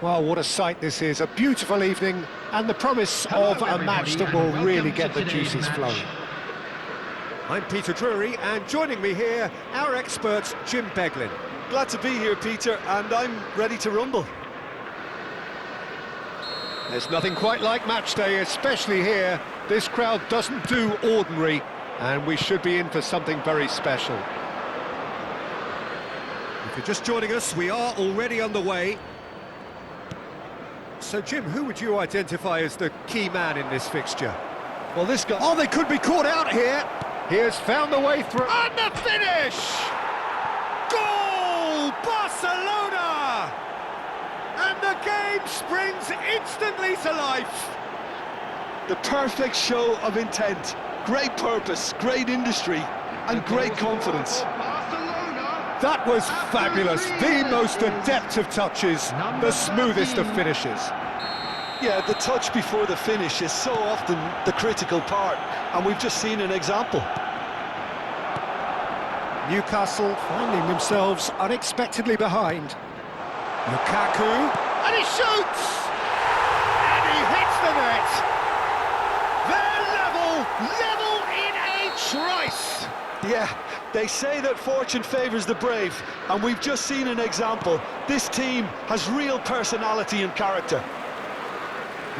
Well, what a sight this is, a beautiful evening and the promise of a match that will really get the juices flowing. I'm Peter Drury, and joining me here, our expert Jim Beglin. Glad to be here, Peter, and I'm ready to rumble. There's nothing quite like match day, especially here. This crowd doesn't do ordinary, and we should be in for something very special. If you're just joining us, we are already underway. So, Jim, who would you identify as the key man in this fixture? Well, this guy... Oh, they could be caught out here. He has found the way through. And the finish! Goal! Barcelona! And the game springs instantly to life. The perfect show of intent. Great purpose, great industry, and great confidence. That was fabulous. The most adept of touches, the smoothest of finishes. Yeah, the touch before the finish is so often the critical part, and we've just seen an example. Newcastle finding themselves unexpectedly behind. Lukaku, and he shoots! And he hits the net! They're level in a trice! Yeah, they say that fortune favours the brave, and we've just seen an example. This team has real personality and character.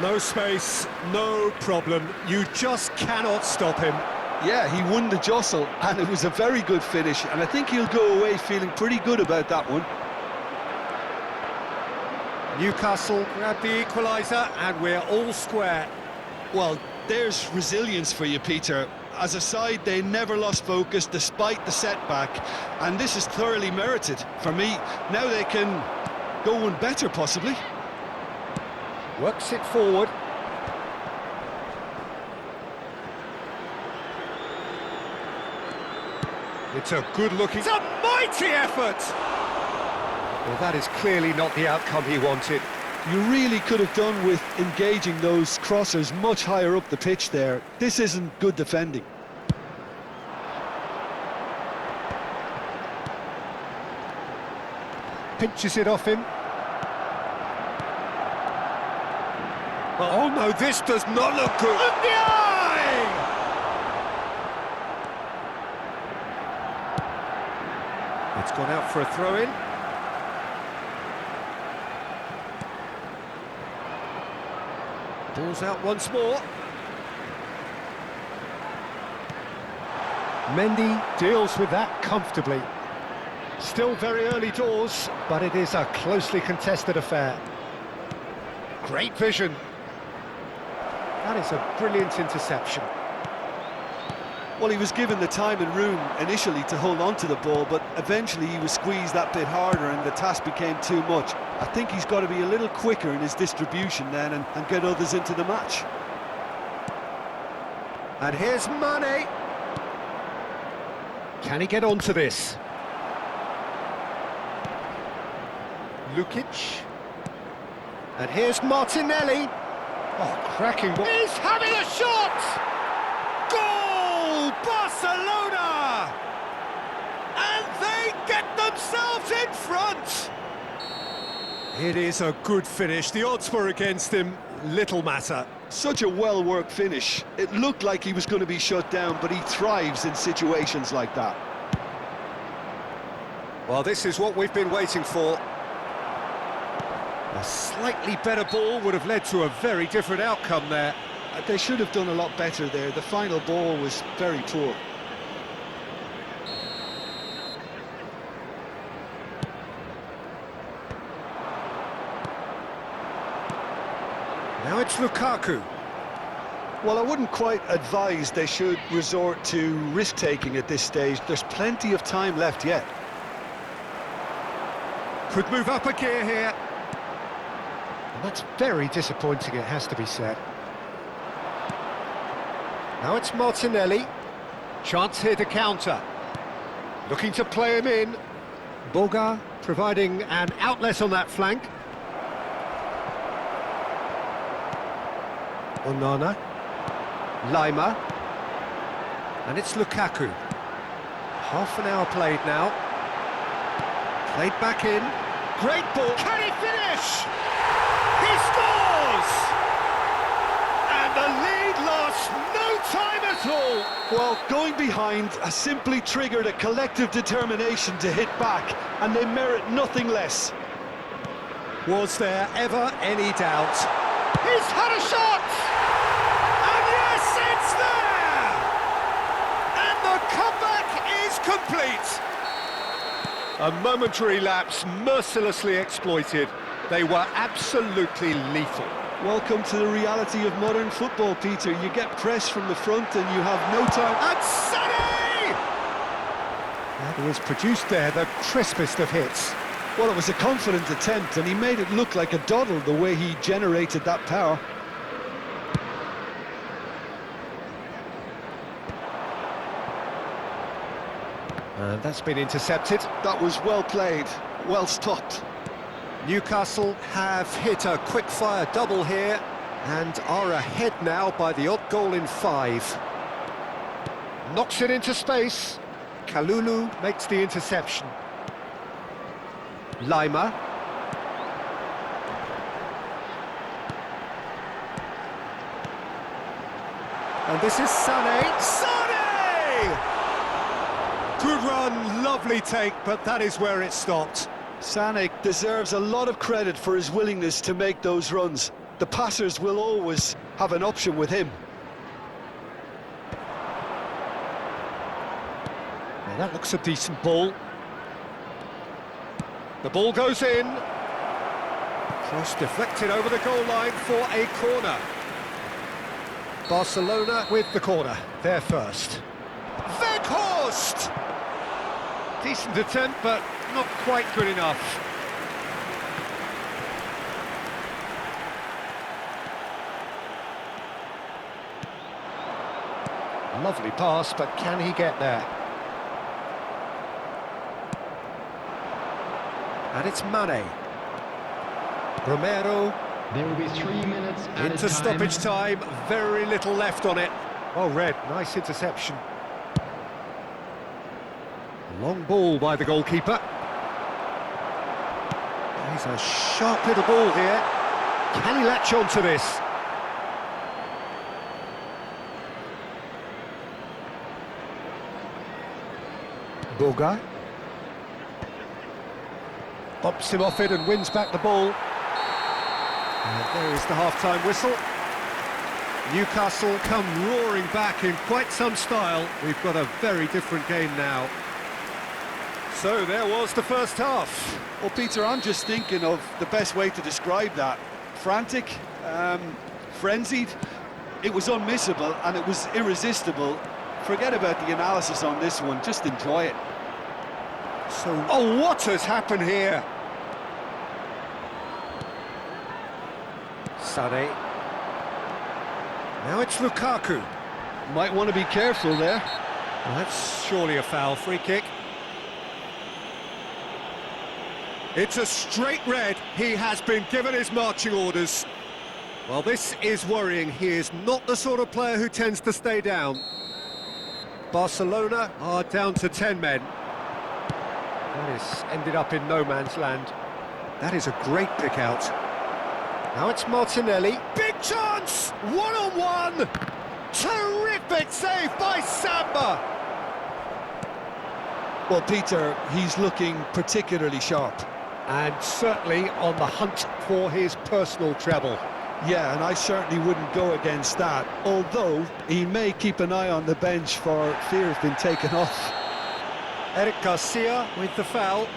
No space, no problem. You just cannot stop him. Yeah, he won the jostle, and it was a very good finish, and I think he'll go away feeling pretty good about that one. Newcastle grab the equaliser, and we're all square. Well, there's resilience for you, Peter. As a side, they never lost focus despite the setback, and this is thoroughly merited. For me, now they can go one better, possibly. Works it forward. It's a good-looking... It's a mighty effort! Well, that is clearly not the outcome he wanted. You really could have done with engaging those crossers much higher up the pitch there. This isn't good defending. Pinches it off him. Oh no, this does not look good. And the eye! It's gone out for a throw-in. Ball's out once more. Mendy deals with that comfortably. Still very early doors, but it is a closely contested affair. Great vision. That is a brilliant interception. Well, he was given the time and room initially to hold on to the ball, but eventually he was squeezed that bit harder and the task became too much. I think he's got to be a little quicker in his distribution then and get others into the match. And here's Mane. Can he get onto this? Lukic. And here's Martinelli. Oh, cracking ball. He's having a shot! Goal! Barcelona! And they get themselves in front! It is a good finish. The odds were against him. Little matter. Such a well-worked finish. It looked like he was going to be shut down, but he thrives in situations like that. Well, this is what we've been waiting for. A slightly better ball would have led to a very different outcome there. They should have done a lot better there. The final ball was very poor. Now it's Lukaku. Well, I wouldn't quite advise they should resort to risk-taking at this stage. There's plenty of time left yet. Could move up a gear here. And that's very disappointing, it has to be said. Now it's Martinelli. Chance here to counter. Looking to play him in. Boga providing an outlet on that flank. Onana. Lima. And it's Lukaku. Half an hour played now. Played back in. Great ball. Can he finish? He scores! And the lead lost no time at all. Well, going behind has simply triggered a collective determination to hit back, and they merit nothing less. Was there ever any doubt? He's had a shot! And yes, it's there! And the comeback is complete. A momentary lapse mercilessly exploited. They were absolutely lethal. Welcome to the reality of modern football, Peter. You get press from the front and you have no time. And Sané! And he has produced there the crispest of hits. Well, it was a confident attempt, and he made it look like a doddle the way he generated that power. And that's been intercepted. That was well played, well stopped. Newcastle have hit a quick-fire double here and are ahead now by the odd goal in 5. Knocks it into space. Kalulu makes the interception. Lima. And this is Sané. Sané! Good run, lovely take, but that is where it stopped. Sané deserves a lot of credit for his willingness to make those runs. The passers will always have an option with him. Well, that looks a decent ball. The ball goes in. Cross deflected over the goal line for a corner. Barcelona with the corner, they're first. Weghorst! Decent attempt, but not quite good enough. Lovely pass, but can he get there? And it's Mane. Romero. There will be 3 minutes added Into stoppage time, very little left on it. Well read, nice interception. Long ball by the goalkeeper. He's a sharp little ball here. Can he latch on to this? Boga. Bumps him off it and wins back the ball. And there is the half-time whistle. Newcastle come roaring back in quite some style. We've got a very different game now. So there was the first half. Well, Peter, I'm just thinking of the best way to describe that. Frantic, frenzied. It was unmissable and it was irresistible. Forget about the analysis on this one, just enjoy it. So, oh, what has happened here? Sané. Now it's Lukaku. Might want to be careful there. Well, that's surely a foul. Free kick. It's a straight red. He has been given his marching orders. Well, this is worrying. He is not the sort of player who tends to stay down. Barcelona are down to 10 men. That is ended up in no man's land. That is a great pick out. Now it's Martinelli. Big chance! One-on-one! Terrific save by Samba! Well, Peter, he's looking particularly sharp. And certainly on the hunt for his personal treble. Yeah, and I certainly wouldn't go against that, although he may keep an eye on the bench for fear of being taken off. Eric Garcia with the foul.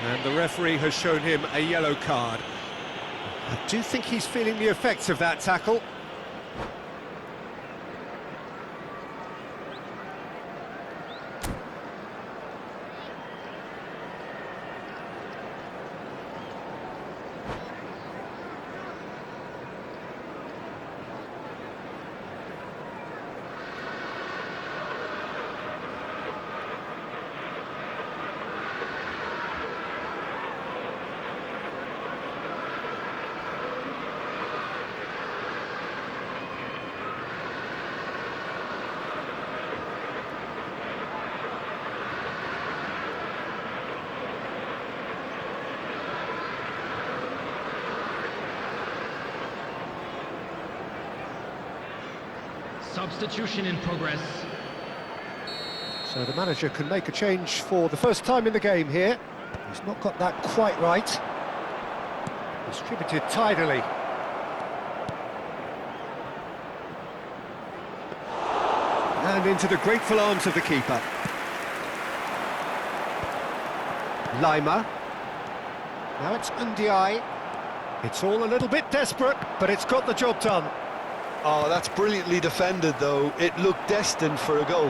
And the referee has shown him a yellow card. I do think he's feeling the effects of that tackle. Substitution in progress. So the manager can make a change for the first time in the game here. He's not got that quite right. Distributed tidily. And into the grateful arms of the keeper. Lima. Now it's Ndiaye. It's all a little bit desperate, but it's got the job done. Oh, that's brilliantly defended, though. It looked destined for a goal.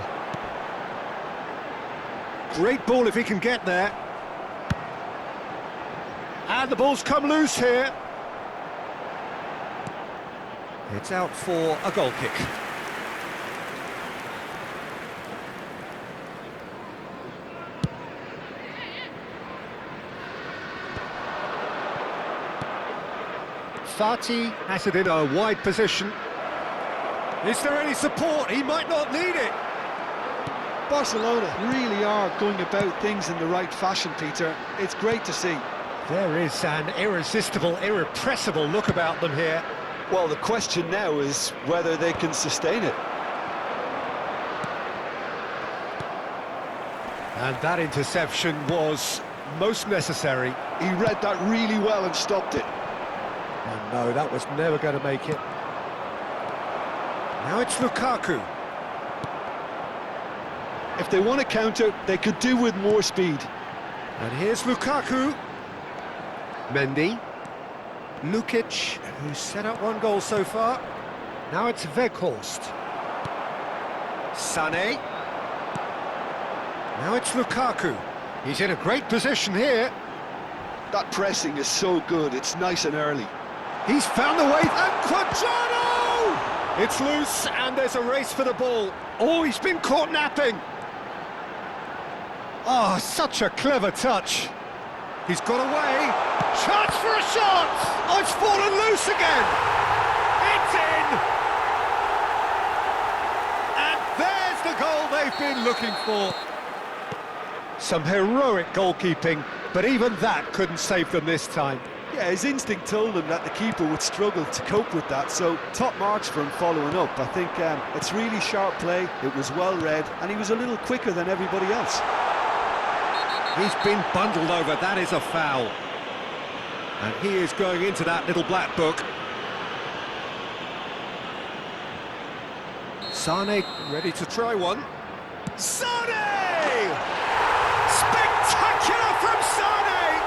Great ball if he can get there. And the ball's come loose here. It's out for a goal kick. Fati has it in a wide position. Is there any support? He might not need it. Barcelona really are going about things in the right fashion, Peter. It's great to see. There is an irresistible, irrepressible look about them here. Well, the question now is whether they can sustain it. And that interception was most necessary. He read that really well and stopped it. Oh no, that was never going to make it. Now it's Lukaku. If they want to counter, they could do with more speed. And here's Lukaku. Mendy. Lukic, who's set up one goal so far. Now it's Weghorst. Sané. Now it's Lukaku. He's in a great position here. That pressing is so good, it's nice and early. He's found the way, and Quadrado! It's loose, and there's a race for the ball. Oh, he's been caught napping. Oh, such a clever touch. He's got away. Chance for a shot! Oh, it's fallen loose again. It's in! And there's the goal they've been looking for. Some heroic goalkeeping, but even that couldn't save them this time. Yeah, his instinct told him that the keeper would struggle to cope with that, so top marks for him following up. I think it's really sharp play, it was well read, and he was a little quicker than everybody else. He's been bundled over, that is a foul. And he is going into that little black book. Sané ready to try one. Sané! Spectacular from Sané!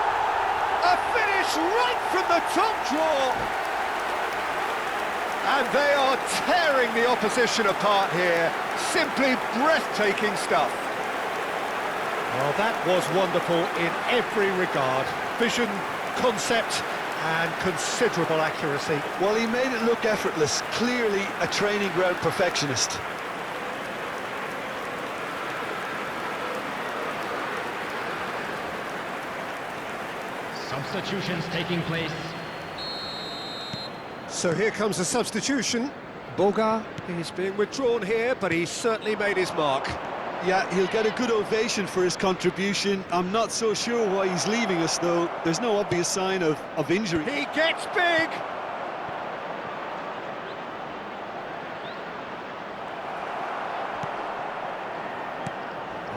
A finish right from the top draw. And they are tearing the opposition apart here. Simply breathtaking stuff. Well, that was wonderful in every regard. Vision, concept, and considerable accuracy. Well, he made it look effortless. Clearly a training ground perfectionist. Substitutions taking place. So here comes a substitution. Boga is being withdrawn here, but he's certainly made his mark. Yeah, he'll get a good ovation for his contribution. I'm not so sure why he's leaving us, though. There's no obvious sign of injury. He gets big!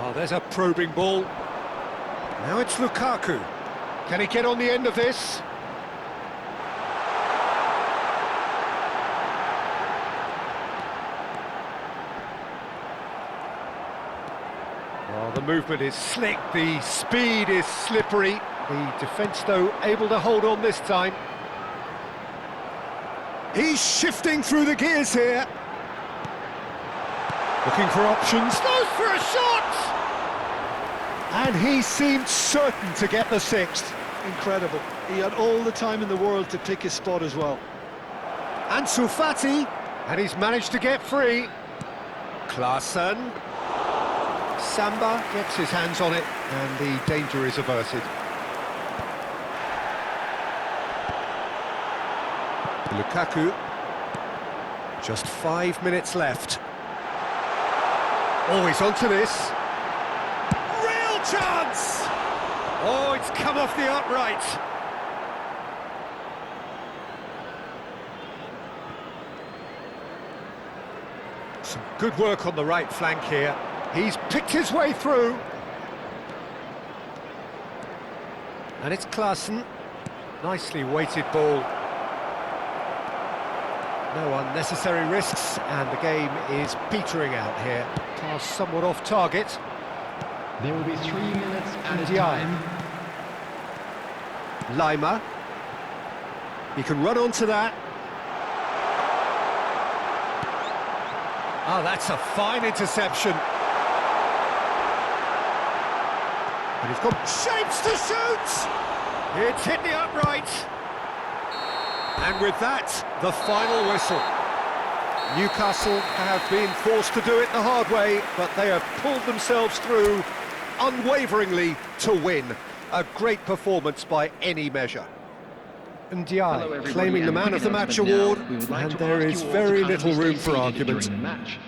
Oh, there's a probing ball. Now it's Lukaku. Can he get on the end of this? Oh, the movement is slick, the speed is slippery. The defence, though, able to hold on this time. He's shifting through the gears here. Looking for options, goes for a shot! And he seemed certain to get the sixth. Incredible. He had all the time in the world to pick his spot as well. Ansu Fati, and he's managed to get free. Klaassen. Samba gets his hands on it, and the danger is averted. Lukaku. Just 5 minutes left. Oh, he's onto this. Real chance! Oh, it's come off the upright. Some good work on the right flank here. He's picked his way through. And it's Klaassen. Nicely weighted ball. No unnecessary risks, and the game is petering out here. Pass somewhat off target. There will be 3 minutes at a Ndiaye. time. Lima. He can run onto that. Oh, that's a fine interception. And he's got shapes to shoot! It's hit the upright. And with that, the final whistle. Newcastle have been forced to do it the hard way, but they have pulled themselves through unwaveringly to win. A great performance by any measure. Ndiaye claiming the Man of the Match award, and there is very little room for argument. During the match.